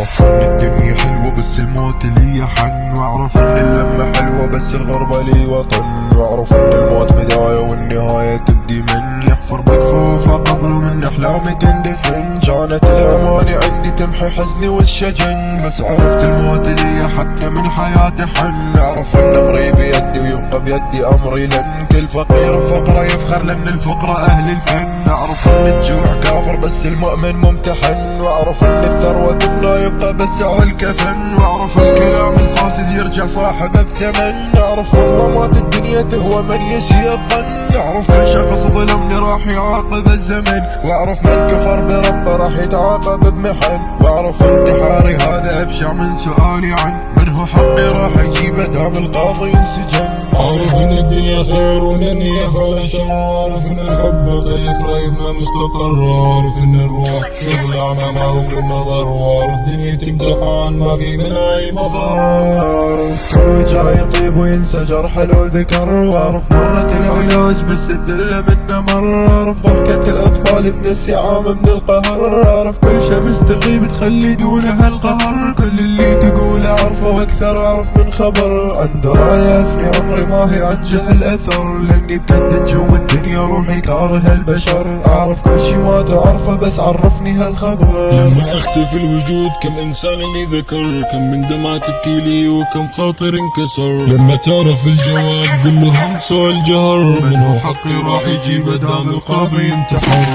واعرف ان الدنيا حلوة بس الموت لي حن، واعرف ان اللمة حلوة بس الغربة لي وطن، واعرف ان الموت بداية والنهاية تبدي من يحفر بكفوفه قبر من احلامي تندفن. كانت الاماني عندي تمحي حزني والشجن، بس عرفت الموت لي حتى من حياتي حن. اعرف ان امري بيدي ويبقى بيدي امري، لان كل فقير فقره يفخر لان الفقراء اهل الفن. اعرف ان الجوع كافر بس المؤمن ممتحن، واعرف ان الثروه تفنى يبقى بس سعر الكفن، واعرف الكلام الفاسد يرجع صاحبه بثمن. اعرف مظلمات الدنيا تهوى من يسيء الظن، اعرف كل شخص ظلمني راح يعاقب الزمن، واعرف من كفر بربه راح يتعاقب بمحن. واعرف انتحاري هذا ابشع من سؤالي عن من هو حقي راح اجيبه دام القاضي ينسجن. عارف ان الدنيا خير وانني يفعل شر، عارف ان الحب طريق رايفنا مستقر، عارف ان الروح شغل اعمى ما هو بالنظر، وعارف دنيتي امتحان ما في منها اي مفر. عارف كل جاي يطيب وينسى جرح لو ذكر، وعارف مرة العلاج بس الدلة منه مر، عارف ضحكة الاطفال بنسي عام من القهر، عارف كل شمس تغيب تخلي دونها القهر، كل اللي تقوله اعرفه واكثر اعرف من خبر، عن دراية افني عمري ما هي عن جهل اثر، لاني بجد نجوم الدنيا روحي كاره البشر، اعرف كل شي ما تعرفه بس عرفني هالخبر. لما اختفي الوجود كم انسان اللي ذكر، كم من دمعة تبكي لي وكم خاطر انكسر، لما تعرف الجواب قل لهم سؤال جهر، من هو حقي راح يجيب دام القاضي ينتحر.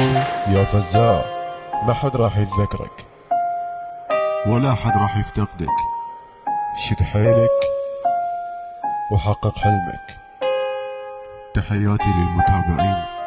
يا فزاع ما حد راح يتذكرك ولا حد راح يفتقدك، شد حيلك وحقق حلمك. تحياتي للمتابعين.